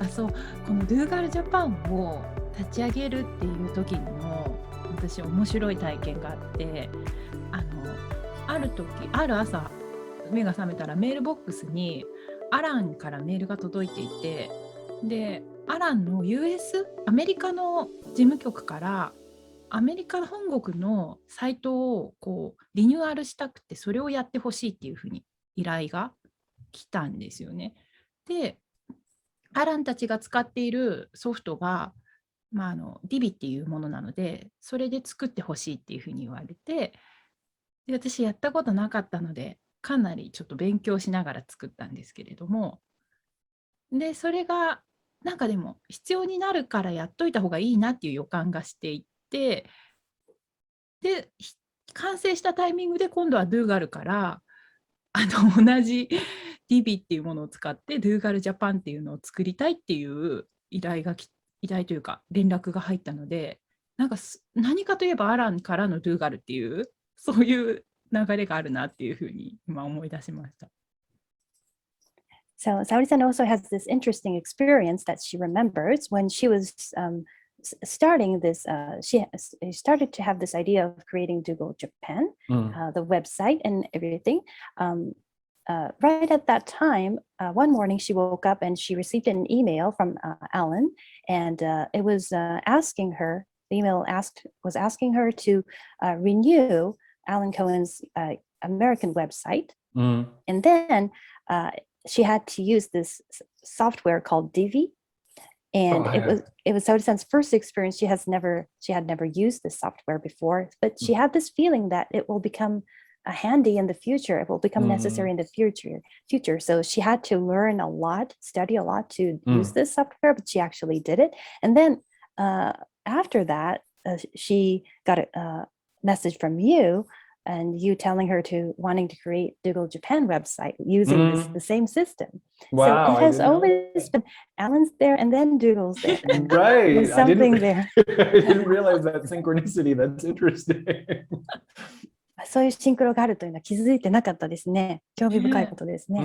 そう、このドゥーガルジャパンを立ち上げるっていう時にも私面白い体験があって、ある時ある朝目が覚めたらメールボックスにアランからメールが届いていて、でアランの アメリカの事務局からアメリカ本国のサイトをこうリニューアルしたくて、それをやってほしいっていうふうに依頼が来たんですよね。でアランたちが使っているソフトが、ディビっていうものなので、それで作ってほしいっていうふうに言われて、で私やったことなかったのでかなりちょっと勉強しながら作ったんですけれども、でそれがなんかでも必要になるからやっといた方がいいなっていう予感がしていて、で完成したタイミングで今度はドゥーガルから同じ DB っていうものを使ってドゥーガルジャパンっていうのを作りたいっていう依頼というか連絡が入ったので、なんか何かといえばアランからのドゥーガルっていうそういう流れがあるなっていうふうに今思い出しました。So Saori-san also has this interesting experience that she remembers when she was starting this. She started to have this idea of creating Google Japan, the website and everything. Right at that time, one morning she woke up and she received an email from Alan, and it was asking her. The email was asking her to renew Alan Cohen's American website, and then she had to use this software called Divi, and it was Saori-san's first experience. She had never used this software before, but she had this feeling that it will become handy in the future. It will become necessary in the future. So she had to learn a lot, study a lot to use this software, but she actually did it. And then after that, she got a message from you, and you telling her to wanting to create Google Japan website using the same system. Wow, so it has always been Alan's there and then Google's there. Right. There's something there. I didn't realize that synchronicity. That's interesting. そういうシンクロがあるというのは気づいてなかったですね。興味深いことですね。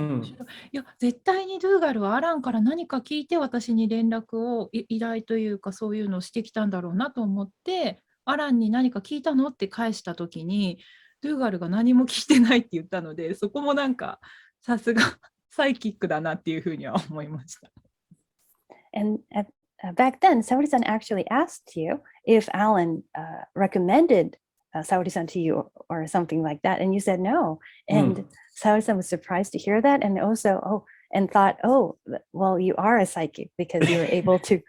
いや絶対にドゥーガルはアランから何か聞いて私に連絡を依頼というかそういうのをしてきたんだろうなと思って、アランに何か聞いたのって返した時にドゥーガルが何も聞いてないって言ったので、そこもなんかさすがサイキックだなっていうふうには思いました。And back then, Saori-san actually asked you if Alan recommended Saori-san to you or something like that, and you said no. And Saori-san was surprised to hear that, and also and thought, well, you are a psychic because you were able to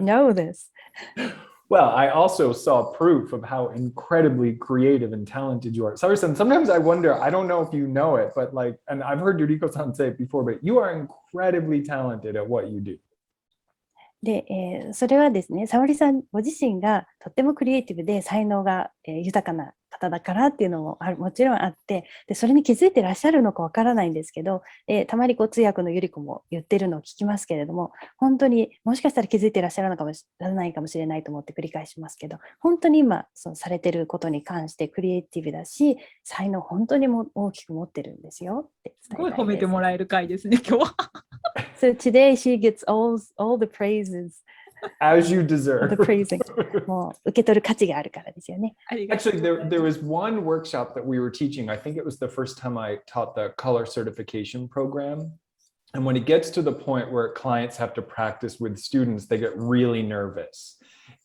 know this. Well, I also saw proof of how incredibly creative and talented you are. Saori-san, sometimes I wonder, I don't know if you know it, but and I've heard Yuriko-san say it before, but you are incredibly talented at what you do. で、それはですね、沙織さんご自身がとってもクリエイティブで才能が豊かな方だからっていうのももちろんあって、でそれに気づいてらっしゃるのかわからないんですけど、たまに通訳のゆり子も言ってるのを聞きますけれども、本当にもしかしたら気づいてらっしゃるのかもしれないかもしれないと思って繰り返しますけど、本当に今そうされてることに関してクリエイティブだし、才能本当にも大きく持ってるんですよって伝えたいです。すごい褒めてもらえる回ですね、今日は。So today she gets all the praises. As you deserve. The praising. もう受け取る価値があるからですよね。Actually, there was one workshop that we were teaching. I think it was the first time I taught the color certification program. And when it gets to the point where clients have to practice with students, they get really nervous.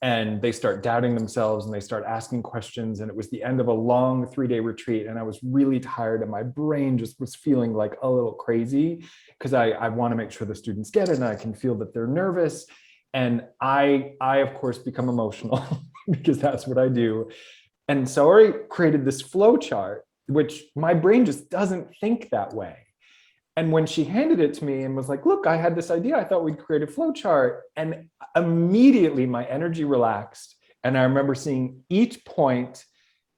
And they start doubting themselves and they start asking questions. And it was the end of a long 3-day retreat. And I was really tired and my brain just was feeling like a little crazy because I want to make sure the students get it and I can feel that they're nervous. And I of course, become emotional because that's what I do. And Saori created this flow chart, which my brain just doesn't think that way. And when she handed it to me and was like, look, I had this idea, I thought we'd create a flow chart. And immediately my energy relaxed. And I remember seeing each point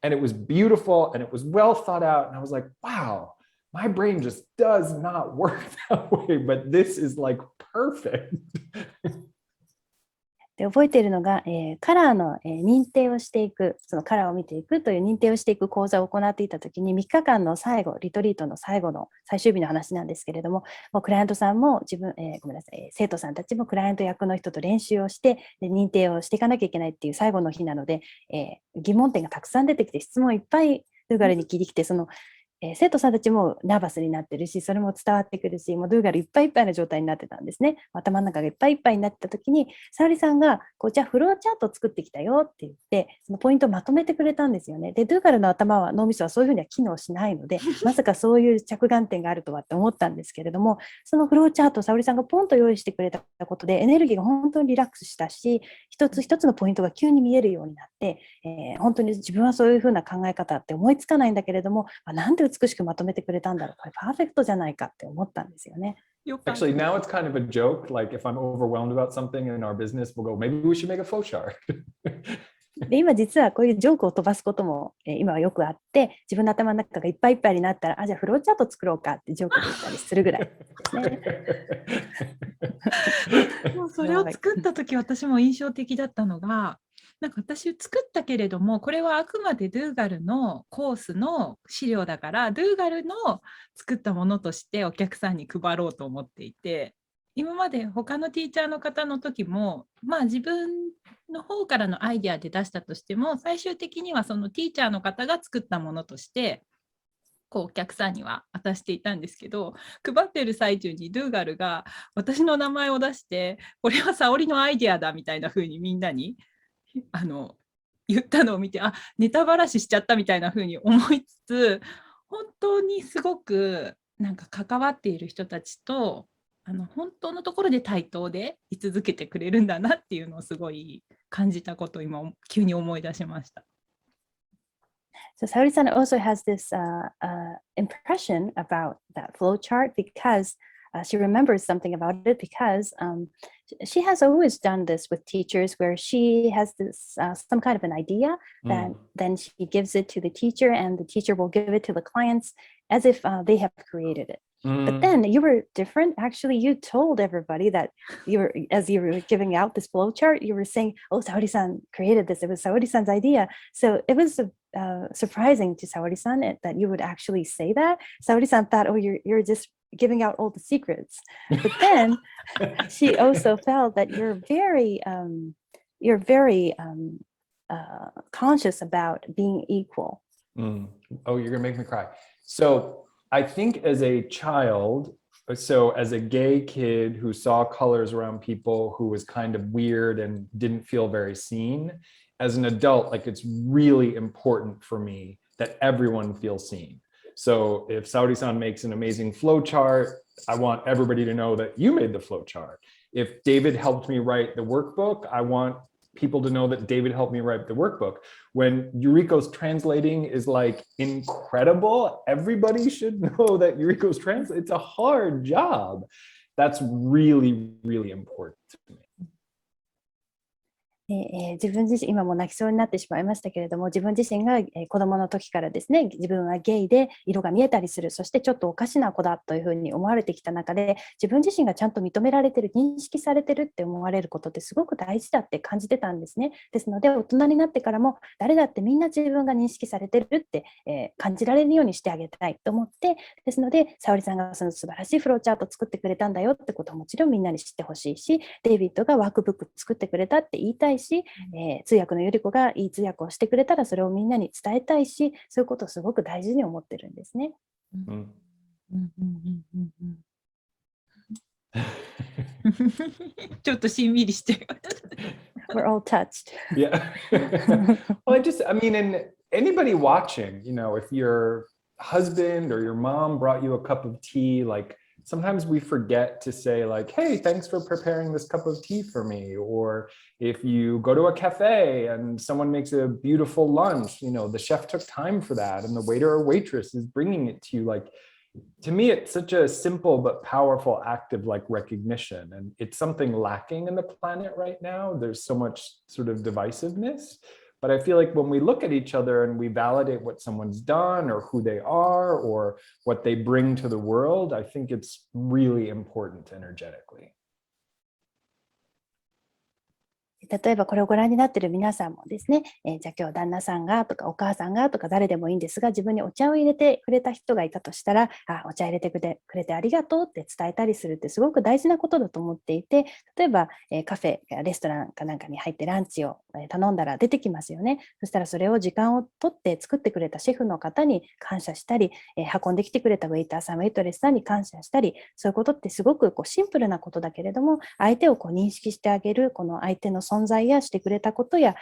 and it was beautiful and it was well thought out. And I was like, wow, my brain just does not work that way, but this is like perfect. で覚えているのが、カラーの、認定をしていく、そのカラーを見ていくという認定をしていく講座を行っていたときに、3日間の最後、リトリートの最後の最終日の話なんですけれども、もうクライアントさんもごめんなさい、生徒さんたちもクライアント役の人と練習をして、で認定をしていかなきゃいけないっていう最後の日なので、疑問点がたくさん出てきて、質問いっぱいドゥーガルに聞いてきて、生徒さんたちもナーバスになってるし、それも伝わってくるし、もうドゥーガルいっぱいいっぱいの状態になってたんですね。頭の中がいっぱいいっぱいになった時に、沙織さんがじゃあフローチャートを作ってきたよって言って、そのポイントをまとめてくれたんですよね。で、ドゥーガルの脳みそはそういうふうには機能しないので、まさかそういう着眼点があるとはって思ったんですけれども、そのフローチャートを沙織さんがポンと用意してくれたことで、エネルギーが本当にリラックスしたし、一つ一つのポイントが急に見えるようになって、本当に自分はそういうふうな考え方って思いつかないんだけれども、なんて美しくまとめてくれたんだろう、これパーフェクトじゃないかって思ったんですよね。Actually, now it's kind of a joke. Like if I'm overwhelmed about something in our business, we'll go, maybe we should make a flow chart. で今実はこういうジョークを飛ばすことも、今はよくあって、自分の頭の中がいっぱいいっぱいになったら、じゃあフローチャート作ろうかってジョークで言ったりするぐらいですね。もうそれを作った時私も印象的だったのが、なんか私作ったけれども、これはあくまでドゥーガルのコースの資料だから、ドゥーガルの作ったものとしてお客さんに配ろうと思っていて、今まで他のティーチャーの方の時も、自分の方からのアイデアで出したとしても、最終的にはそのティーチャーの方が作ったものとしてお客さんには渡していたんですけど、配ってる最中にドゥーガルが私の名前を出して、これは沙織のアイデアだみたいな風にみんなに言ったのを見て、ネタばらししちゃったみたいな風に思いつつ、本当にすごくなんか関わっている人たちと本当のところで対等で居続けてくれるんだなっていうのをすごい感じたことを今急に思い出しました。So Saori-san also has this impression about that flow chart because she remembers something about it because she has always done this with teachers where she has this some kind of an idea that then she gives it to the teacher and the teacher will give it to the clients as if they have created it. But then you were different. Actually, you told everybody that as you were giving out this flow chart, you were saying, oh, Saori-san created this. It was Saori-san's idea. So it was surprising to Saori-san that you would actually say that. Saori-san thought, oh, you're just giving out all the secrets. But then she also felt that you're very conscious about being equal. Oh, you're gonna make me cry. So I think as a child, so as a gay kid who saw colors around people, who was kind of weird and didn't feel very seen, as an adult, like it's really important for me that everyone feels seen. So if Saori-san makes an amazing flow chart, I want everybody to know that you made the flow chart. If David helped me write the workbook, I want people to know that David helped me write the workbook. When Yuriko's translating is like incredible, everybody should know that Yuriko's translating. It's a hard job. That's really, really important to me. 自分自身、今も泣きそうになってしまいましたけれども、自分自身が子供の時からですね、自分はゲイで色が見えたりする、そしてちょっとおかしな子だというふうに思われてきた中で、自分自身がちゃんと認められてる、認識されてるって思われることってすごく大事だって感じてたんですね。ですので、大人になってからも誰だってみんな自分が認識されてるって、感じられるようにしてあげたいと思って、ですので、沙織さんがその素晴らしいフローチャートを作ってくれたんだよってことはもちろんみんなに知ってほしいし、デイビッドがワークブック作ってくれたって言いたいし、通訳のゆり子がいい通訳をしてくれたらそれをみんなに伝えたいし、そういうことをすごく大事に思ってるんですね。ちょっとしんみりして。We're all touched. Yeah. Well, I mean, and anybody watching, you know, if your husband or your mom brought you a cup of tea, like sometimes we forget to say like, hey, thanks for preparing this cup of tea for me. Or if you go to a cafe and someone makes a beautiful lunch, you know, the chef took time for that and the waiter or waitress is bringing it to you. Like, to me, it's such a simple but powerful act of like recognition. And it's something lacking in the planet right now. There's so much sort of divisiveness. But I feel like when we look at each other and we validate what someone's done or who they are or what they bring to the world, I think it's really important energetically. 例えばこれをご覧になっている皆さんもですね、じゃあ今日旦那さんがとかお母さんがとか誰でもいいんですが、自分にお茶を入れてくれた人がいたとしたら、お茶入れてくれてありがとうって伝えたりするってすごく大事なことだと思っていて、例えばカフェやレストランかなんかに入ってランチを頼んだら出てきますよね。そしたらそれを時間を取って作ってくれたシェフの方に感謝したり、運んできてくれたウェイターさん、ウェイトレスさんに感謝したり、そういうことってすごくシンプルなことだけれども、相手を認識してあげる、この相手の存在やしてくれたことや、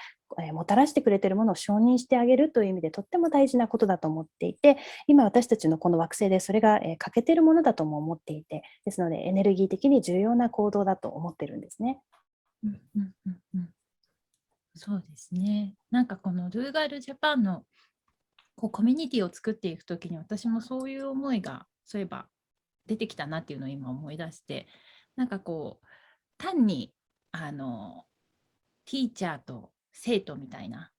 もたらしてくれているものを承認してあげるという意味でとっても大事なことだと思っていて、今私たちのこの惑星でそれが欠けているものだとも思っていて、ですのでエネルギー的に重要な行動だと思ってるんですね。そうですね。なんかこのドゥーガルジャパンのコミュニティを作っていくときに私もそういう思いがそういえば出てきたなっていうのを今思い出して、なんか単にティーチャーと生徒みたいな、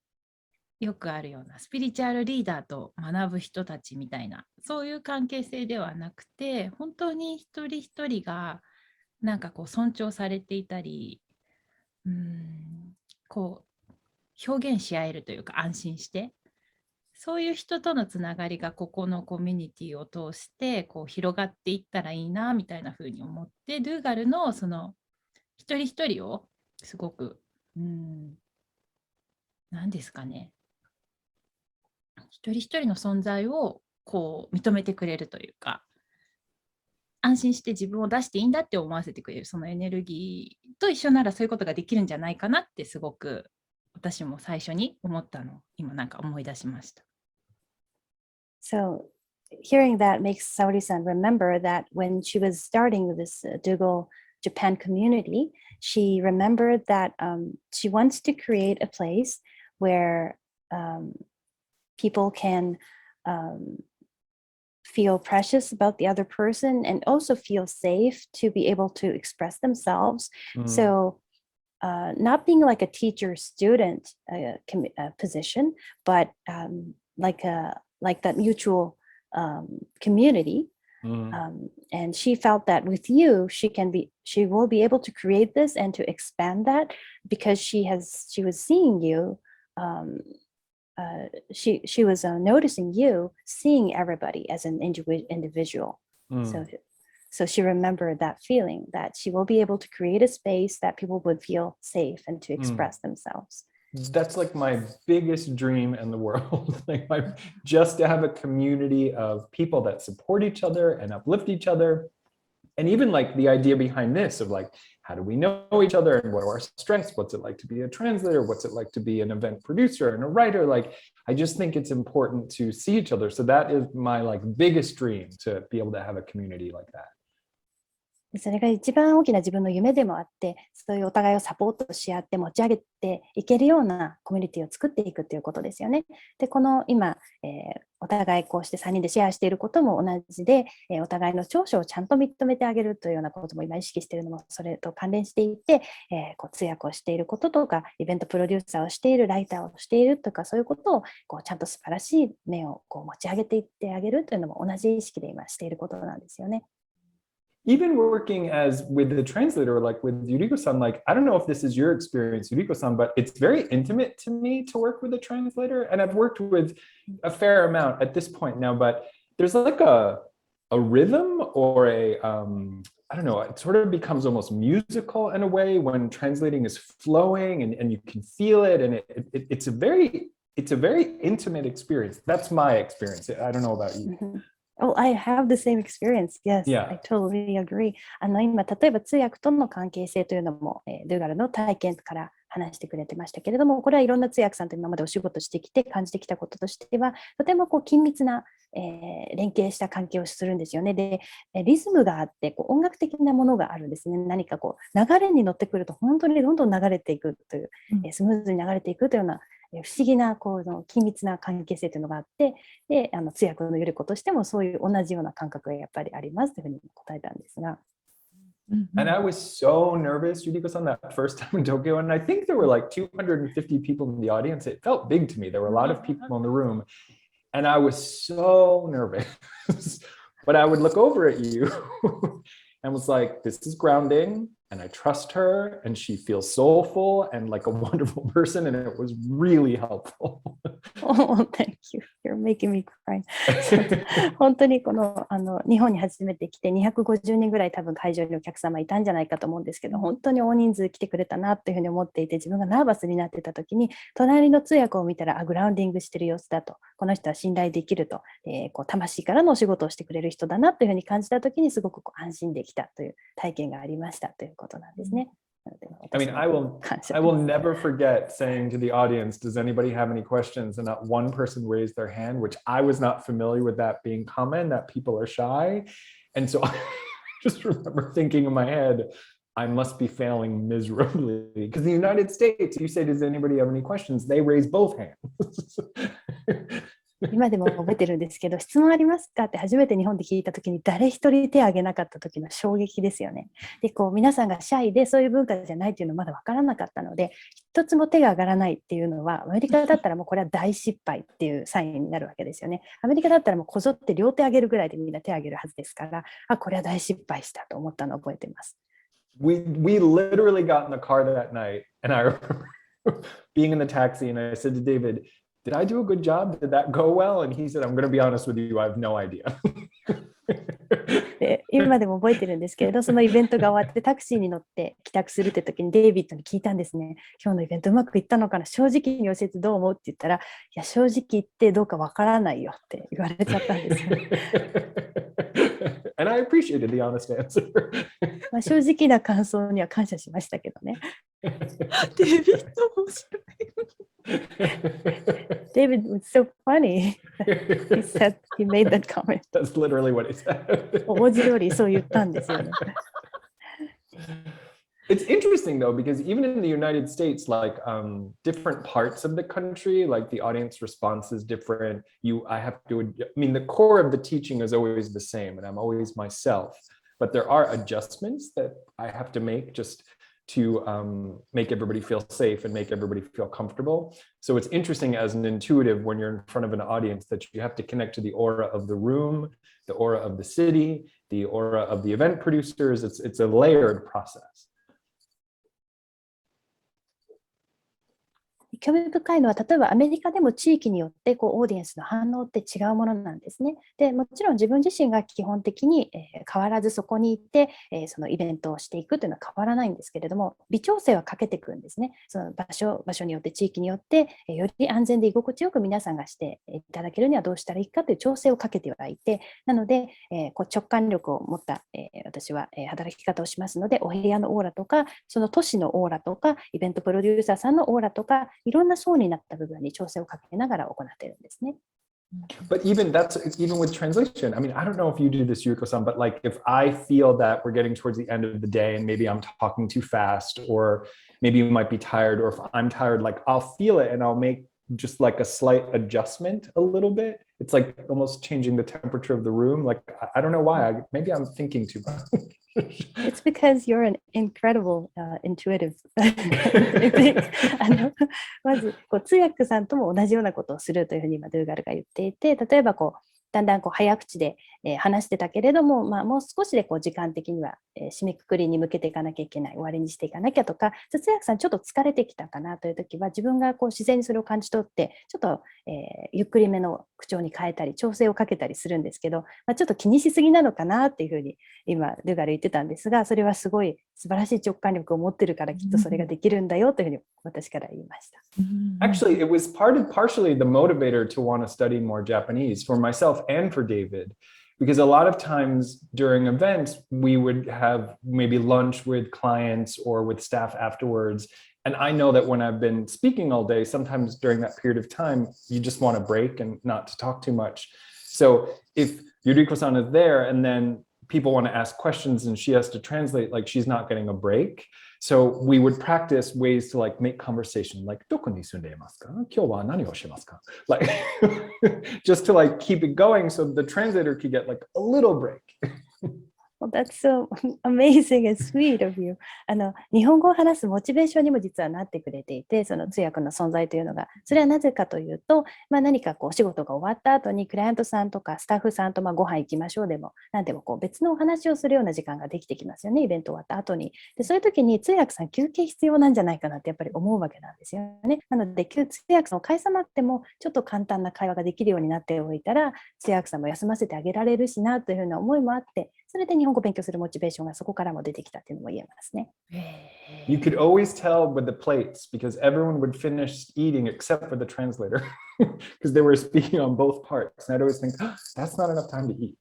よくあるようなスピリチュアルリーダーと学ぶ人たちみたいな、そういう関係性ではなくて、本当に一人一人がなんか尊重されていたり、表現し合えるというか、安心してそういう人とのつながりがここのコミュニティを通して広がっていったらいいなみたいな風に思って、ドゥーガルのその一人一人をすごく何ですかね、一人一人の存在を認めてくれるというか、安心して自分を出していいんだって思わせてくれる、そのエネルギーと一緒ならそういうことができるんじゃないかなってすごく私も最初に思ったのを今なんか思い出しました。So hearing that makes Saori-san remember that when she was starting this Dougal Japan community, she remembered that she wants to create a place where people can feel precious about the other person and also feel safe to be able to express themselves. So not being like a teacher-student position, but like that mutual community. And she felt that with you, she will be able to create this and to expand that because she was seeing you. She was noticing you, seeing everybody as an individual. So she remembered that feeling that she will be able to create a space that people would feel safe and to express themselves. That's like my biggest dream in the world. Just to have a community of people that support each other and uplift each other. And even like the idea behind this of like, how do we know each other and what are our strengths? What's it like to be a translator? What's it like to be an event producer and a writer? Like, I just think it's important to see each other. So that is my biggest dream, to be able to have a community like that. それが一番大きな自分の夢でもあって、そういうお互いをサポートし合って持ち上げていけるようなコミュニティを作っていくということですよね。で、この今、お互いこうして3人でシェアしていることも同じで、お互いの長所をちゃんと認めてあげるというようなことも今意識しているのもそれと関連していて、通訳をしていることとか、イベントプロデューサーをしている、ライターをしているとか、そういうことをちゃんと素晴らしい面を持ち上げていってあげるというのも同じ意識で今していることなんですよね。Even working as with the translator, like with Yuriko-san, I don't know if this is your experience, Yuriko-san, but it's very intimate to me to work with a translator. And I've worked with a fair amount at this point now, but there's like a rhythm or I don't know, it sort of becomes almost musical in a way when translating is flowing and you can feel it. And it's a very intimate experience. That's my experience. I don't know about you. Oh, I have the same experience. Yes, Yeah. I totally agree. 今、例えば通訳との関係性というのも、ドゥーガルの体験から話してくれてましたけれども、これはいろんな通訳さんと今までお仕事してきて感じてきたこととしては、とても緊密な、連携した関係をするんですよね。で、リズムがあって音楽的なものがあるんですね。何か流れに乗ってくると本当にどんどん流れていくという、スムーズに流れていくというような不思議な緊密な関係性というのがあって、で通訳のゆり子としてもそういう同じような感覚がやっぱりありますというふうに答えたんですが。And I was so nervous, Yuriko-san, that first time in Tokyo. And I think there were like 250 people in the audience. It felt big to me. There were a lot of people in the room. And I was so nervous. But I would look over at you and was like, this is grounding. and I trust her, and she feels soulful and like a wonderful person, and it was really helpful. Oh, thank you. You're making me cry. 本当に日本に初めて来て250人ぐらい多分会場にお客様いたんじゃないかと思うんですけど、本当に大人数来てくれたなというふうに思っていて、自分がナーバスになってた時に隣の通訳を見たらグラウンディングしてる様子だと、この人は信頼できると、魂からのお仕事をしてくれる人だなというふうに感じた時にすごく安心できたという体験がありましたということなんですね。I mean, I will never forget saying to the audience, does anybody have any questions? And not one person raised their hand, which I was not familiar with that being common, that people are shy. And so I just remember thinking in my head, I must be failing miserably. Because in the United States, you say, does anybody have any questions? They raise both hands. 今でも覚えてるんですけど、質問ありますかって初めて日本で聞いたときに誰一人手を挙げなかった時の衝撃ですよね。で、皆さんがシャイでそういう文化じゃないっていうのまだ分からなかったので、一つも手が上がらないっていうのは、アメリカだったらもうこれは大失敗っていうサインになるわけですよね。アメリカだったらもうこぞって両手上げるぐらいでみんな手を上げるはずですから、これは大失敗したと思ったのを覚えています。We literally got in the car that night, and I remember being in the taxi, and I said to David,Did I do a good job? Did that go well? And he said, I'm going to be honest with you, I have no idea. で今でも覚えてるんですけれど、そのイベントが終わってタクシーに乗って帰宅するって時にデイビッドに聞いたんですね。今日のイベントうまくいったのかな、正直に教えてどう思うって言ったら、いや正直言ってどうかわからないよって言われちゃったんですよ。And I appreciated the honest answer. 正直な感想には感謝しましたけどね。デビッド面白い。David was so funny. He said he made that comment. That's literally what he said. 文字通りそう言ったんですよね。It's interesting though, because even in the United States, like different parts of the country, like the audience response is different. I mean, the core of the teaching is always the same, and I'm always myself. But there are adjustments that I have to make just to make everybody feel safe and make everybody feel comfortable. So it's interesting as an intuitive when you're in front of an audience that you have to connect to the aura of the room, the aura of the city, the aura of the event producers. It's a layered process. 興味深いのは、例えばアメリカでも地域によってオーディエンスの反応って違うものなんですね。でもちろん自分自身が基本的に変わらずそこに行ってそのイベントをしていくというのは変わらないんですけれども、微調整はかけていくんですね。その場所によって地域によってより安全で居心地よく皆さんがしていただけるにはどうしたらいいかという調整をかけてはいて、なので直感力を持った私は働き方をしますので、お部屋のオーラとかその都市のオーラとかイベントプロデューサーさんのオーラとかいろんな層になった部分に調整をかけながら行っているんですね。But even with translation, I mean, I don't know if you do this, Yuriko-san, but like if I feel that we're getting towards the end of the day and maybe I'm talking too fast, or maybe you might be tired, or if I'm tired, like I'll feel it and I'll make just like a slight adjustment a little bit. It's like almost changing the temperature of the room. Like, I don't know why, maybe I'm thinking too much. It's because you're an incredible intuitive. まず通訳さんとも同じようなことをするというふうに今ドゥーガルが言っていて、例えばだんだん早口で話してたけれども、もう少しで時間的には締めくくりに向けていかなきゃいけない、終わりにしていかなきゃとか、通訳さんちょっと疲れてきたかなという時は自分が自然にそれを感じ取ってちょっと、ゆっくりめの口調に変えたり調整をかけたりするんですけど、ちょっと気にしすぎなのかなっていうふうに今ドゥーガル言ってたんですが、それはすごい素晴らしい直感力を持ってるからきっとそれができるんだよというふうに私から言いました。Actually, it was partially the motivator to want to study more Japanese for myself and for David, because a lot of times during events, we would have maybe lunch with clients or with staff afterwards. And I know that when I've been speaking all day, sometimes during that period of time, you just want to break and not to talk too much. So if Yuriko-san is there and then people want to ask questions and she has to translate, like she's not getting a break. So we would practice ways to like make conversation, like どこに住んでいますか? 今日は何をしますか? Like just to like keep it going so the translator could get like a little break. Well, that's so amazing and sweet of you. 日本語を話すモチベーションにも実はなってくれていて、その通訳の存在というのが、それはなぜかというと、何かこう仕事が終わった後にクライアントさんとかスタッフさんとご飯行きましょうでも、なんでもこう別のお話をするような時間ができてきますよね、イベント終わった後に。で、そういう時に通訳さん休憩必要なんじゃないかなってやっぱり思うわけなんですよね。なので、通訳さんを介さまっても、ちょっと簡単な会話ができるようになっておいたら、通訳さんも休ませてあげられるしなというふうな思いもあって、それで日本語を勉強するモチベーションがそこからも出てきたというのも言えますね。You could always tell with the plates because everyone would finish eating except for the translator because they were speaking on both parts. And I'd always think, oh, that's not enough time to eat.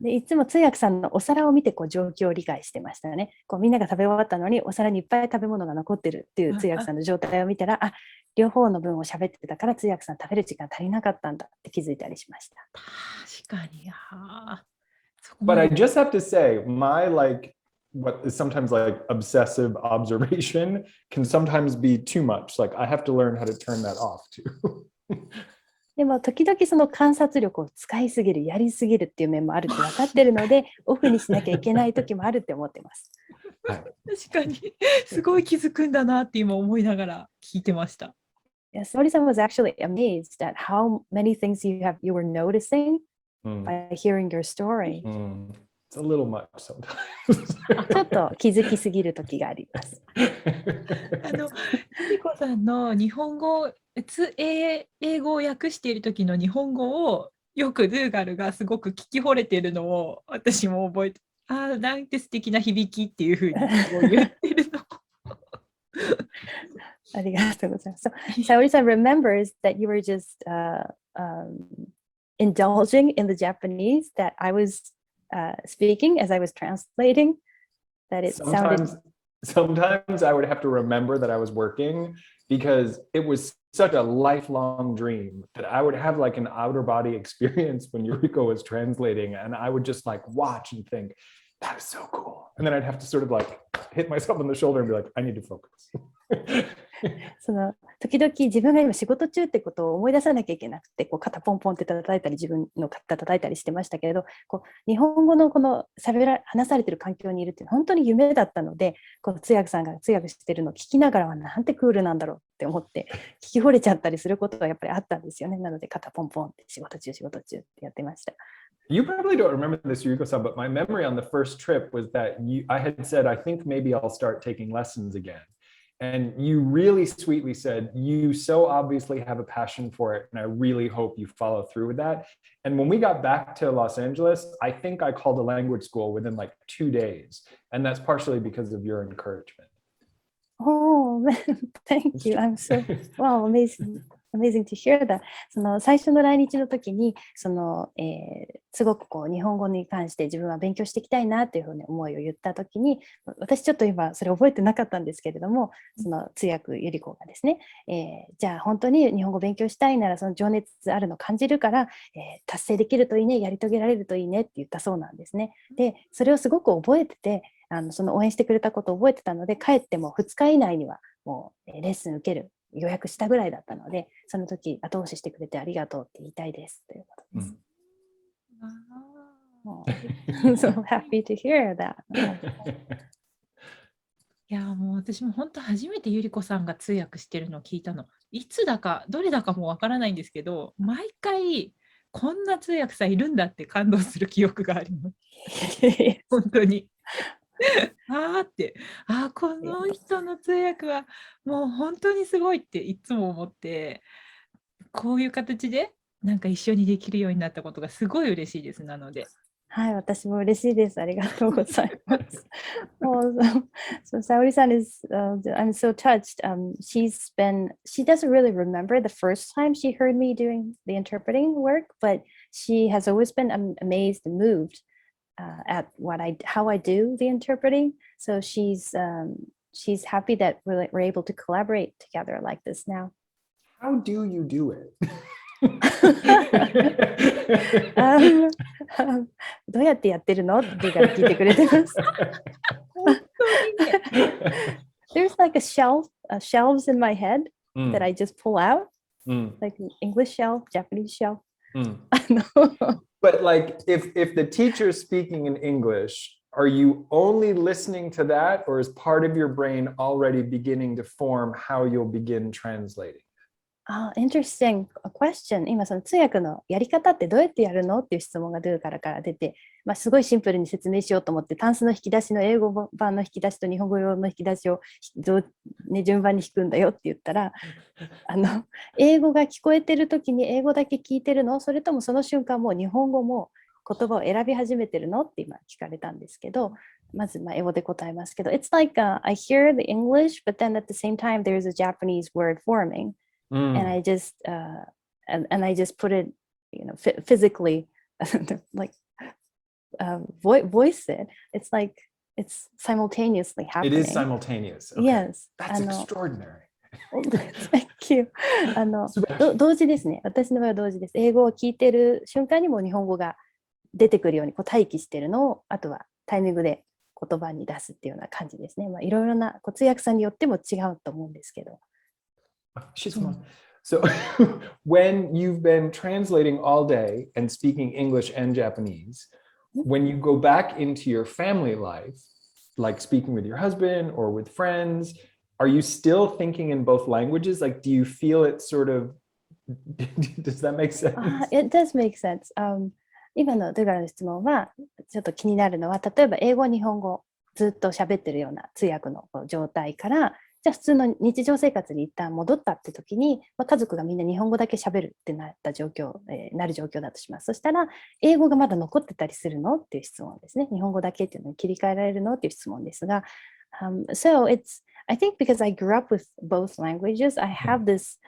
でいつも通訳さんのお皿を見てこう状況を理解してましたよね。こうみんなが食べ終わったのにお皿にいっぱい食べ物が残ってるっていう通訳さんの状態を見たら、あ、両方の分を喋ってたから通訳さん食べる時間足りなかったんだって気づいたりしました。確かに。But I just have to say, my what is sometimes like obsessive observation can sometimes be too much. Like I have to learn how to turn that off too. でも時々その観察力を使いすぎる、やりすぎるっていう面もあるって分かってるので、オフにしなきゃいけない時もあるって思ってます。確かに、すごい気づくんだなって今思いながら聞いてました。Yes, Mori-san was actually amazed at how many things you were noticing by hearing your story. It's a little much sometimes. ちょっと気づきすぎる時があります。ゆりこさんの日本語、英語を訳している時の日本語をよくドゥーガルがすごく聞き惚れているのを私も覚えて、なんて素敵な響きっていうふうに言ってるの。ありがとうございます。So, Saori-san remembers that you were just indulging in the Japanese that I was speaking as I was translating. That it Sometimes I would have to remember that I was working because it was such a lifelong dream that I would have like an outer body experience when Yuriko was translating, and I would just like watch and think, that is so cool. And then I'd have to sort of like hit myself on the shoulder and be like, I need to focus. その時々自分が今仕事中ってことを思い出さなきゃいけなくて、こう肩ポンポンって叩いたり自分の肩叩いたりしてましたけれど、こう日本語のこの話されてる環境にいるって本当に夢だったので、こう通訳さんが通訳してるのを聞きながらはなんてクールなんだろうって思って聞き惚れちゃったりすることがやっぱりあったんですよね。なので肩ポンポンって仕事中ってやってました。You probably don't remember this, Yuriko-san, but my memory on the first trip was that I had said, I think maybe I'll start taking lessons again. And you really sweetly said, you so obviously have a passion for it, and I really hope you follow through with that. And when we got back to Los Angeles, I think I called a language school within like 2 days. And that's partially because of your encouragement. Oh, thank you. I'm so, wow, amazing to hear that. その最初の来日の時にすごくこう日本語に関して自分は勉強していきたいなというふうに思いを言った時に、私ちょっと今それ覚えてなかったんですけれども、その通訳ゆり子がですね、じゃあ本当に日本語勉強したいならその情熱あるの感じるから、達成できるといいね、やり遂げられるといいねって言ったそうなんですね。で、それをすごく覚えてて、その応援してくれたことを覚えてたので、帰っても2日以内にはもうレッスン受ける予約したぐらいだったので、その時後押ししてくれてありがとうって言いたいですということです。So happy to hear that. いやもう私も本当初めてゆり子さんが通訳してるのを聞いたの。いつだかどれだかもわからないんですけど、毎回こんな通訳さんいるんだって感動する記憶があります。本当に。この人の通訳はもう本当にすごいっていつも思って、こういう形でなんか一緒にできるようになったことがすごい嬉しいです。なので。はい、私も嬉しいです。ありがとうございます。So Saori-san is, I'm so touched. She doesn't really remember the first time she heard me doing the interpreting work, but she has always been amazed and moved at how I do the interpreting. So she's happy that we're able to collaborate together like this now. How do you do it? どうやってやってるのって聞いてくれてます。There's like shelves in my head that I just pull out, like an English shelf, Japanese shelf. Mm. あの But like if the teacher is speaking in English, are you only listening to that, or is part of your brain already beginning to form how you'll begin translating? Interesting question. 今その通訳のやり方ってどうやってやるのっていう質問がドゥから出て、すごいシンプルに説明しようと思ってタンスの引き出しの英語版の引き出しと日本語用の引き出しを順番に引くんだよって言ったら英語が聞こえてる時に英語だけ聞いてるの？それともその瞬間もう日本語も言葉を選び始めてるのって今聞かれたんですけど、まず英語で答えますけど、 It's like I hear the English, but then at the same time there's a Japanese word forming.And I just and I just put it, physically, like voice it. It's like it's simultaneously happening. It is simultaneous. Okay. Yes. That's extraordinary. Thank you. 同時ですね。私の場合は同時です。英語を聞いてる瞬間にも日本語が出てくるように待機してるのを、あとはタイミングで言葉に出すっていうような感じですね。いろいろな通訳さんによっても違うと思うんですけど。So when you've been translating all day and speaking English and Japanese, when you go back into your family life, like speaking with your husband or with friends, are you still thinking in both languages? Like, do you feel it sort of, does that make sense? It does make sense. 今のドゥガルの質問はちょっと気になるのは、例えば英語日本語ずっと喋ってるような通訳の状態から、じゃあ普通の日常生活に一旦戻ったって時に、家族がみんな日本語だけ喋るってなる状況だとします。そしたら英語がまだ残ってたりするのっていう質問ですね。日本語だけっていうのに切り替えられるのっていう質問ですが、so I think because I grew up with both languages, I have this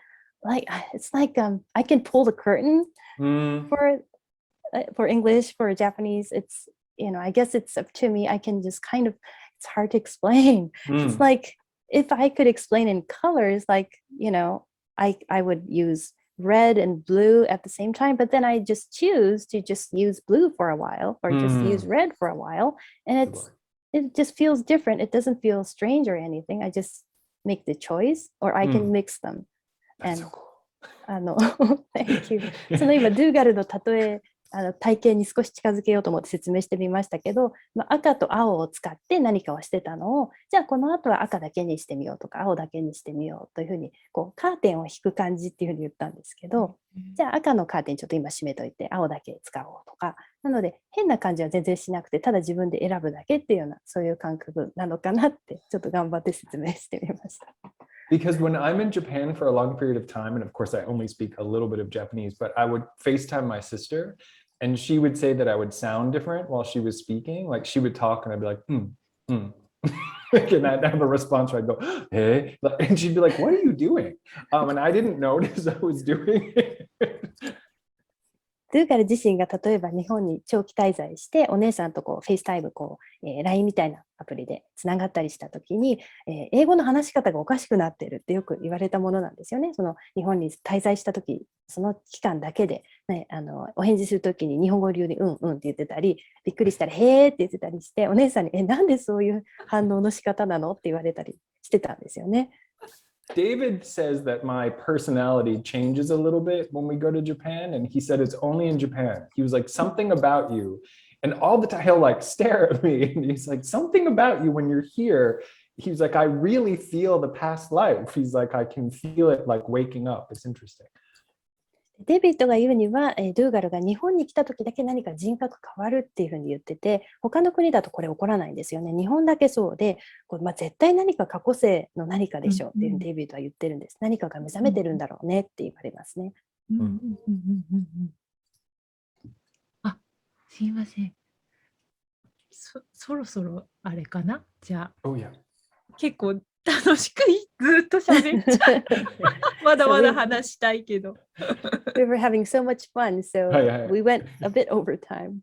it's like I can pull the curtain for English, for Japanese. It's I guess it's up to me. I can just kind of, it's hard to explain. It's like if I could explain in colors, like, I would use red and blue at the same time, but then I just choose to just use blue for a while or just use red for a while. And it just feels different. It doesn't feel strange or anything. I just make the choice or I can mix them. That's so cool. Thank you. その今、ドゥーガルの例え、体験に少し近づけようと思って説明してみましたけど、赤と青を使って何かをしてたのを、じゃあこの後は赤だけにしてみようとか青だけにしてみようというふうにカーテンを引く感じっていうふうに言ったんですけど、じゃあ赤のカーテンちょっと今閉めといて青だけ使おうとか、なので変な感じは全然しなくて、ただ自分で選ぶだけっていうようなそういう感覚なのかなってちょっと頑張って説明してみました。Because when I'm in Japan for a long period of time, and of course I only speak a little bit of Japanese, but I would FaceTime my sister and she would say that I would sound different while she was speaking. Like she would talk and I'd be like, and I'd have a response where I'd go, hey, and she'd be like, what are you doing? And I didn't notice I was doing it. ドゥーガル自身が例えば日本に長期滞在してお姉さんとフェイスタイムLINE みたいなアプリでつながったりしたときに、英語の話し方がおかしくなってるってよく言われたものなんですよね。その日本に滞在したとき、その期間だけで、お返事するときに日本語流でうんって言ってたり、びっくりしたらへーって言ってたりして、お姉さんになんでそういう反応の仕方なのって言われたりしてたんですよね。David says that my personality changes a little bit when we go to Japan, and he said it's only in Japan. He was like, something about you, and all the time he'll like stare at me, and he's like, something about you when you're here. He's like, I really feel the past life. He's like, I can feel it like waking up. It's interesting. デイビッドが言うには、ドゥーガルが日本に来た時だけ何か人格変わるっていうふうに言ってて、他の国だとこれ起こらないんですよね。日本だけそうで、絶対何か過去性の何かでしょうっていうふうにデイビッドは言ってるんです。何かが目覚めてるんだろうねって言われますね。あ、すいません。そろそろあれかな？じゃあ、結構楽しくずっと喋っちゃう。まだまだ話したいけど。We were having so much fun, so we went a bit over time.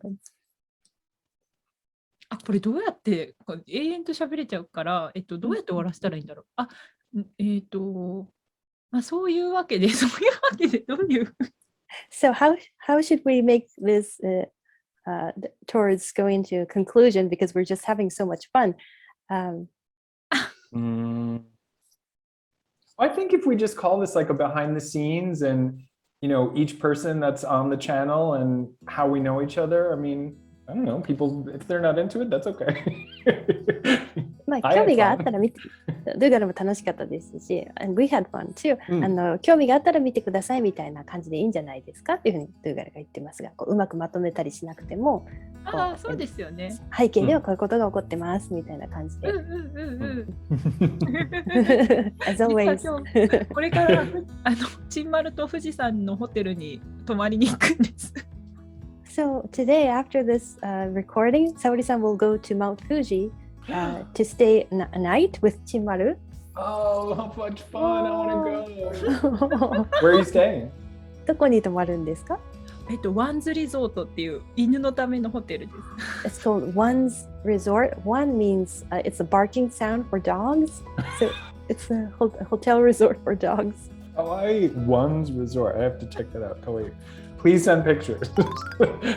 これどうやって永遠と喋れちゃうから、どうやって終わらせたらいいんだろう。そういうわけでどういうSo how should we make this towards going to conclusion, because we're just having so much fun. I think if we just call this like a behind the scenes, and you know, each person that's on the channel and how we know each other. I mean, I don't know, people, if they're not into it, that's okay. まあ興味があったら見て、ドゥーガルも楽しかったですし、and we had fun too、興味があったら見てくださいみたいな感じでいいんじゃないですかっていうふうにドゥーガルが言ってますが、こううまくまとめたりしなくても、ああ、そうですよね。背景ではこういうことが起こってますみたいな感じで。As always これからチンマルと富士山のホテルに泊まりに行くんです。So today, after this recording, Saori-san will go to Mount Fuji、to stay a night with Chinmaru. Oh, how much fun! I want to go. Where are you staying? どこに泊まるんですか？ワンズリゾートっていう犬のためのホテルです。It's called One's Resort. One means、it's a barking sound for dogs. So it's a hotel resort for dogs. Hawaii One's Resort. I have to check that out. Hawaii. Please send pictures.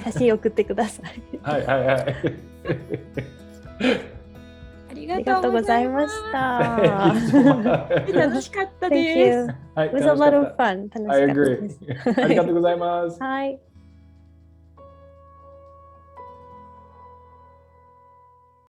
写真送ってください。はいはいはい。ありありがとうございました。楽しかったです。Thank you. It was a lot of fun. 楽しかったです。I agree. ありがとうございます。はい。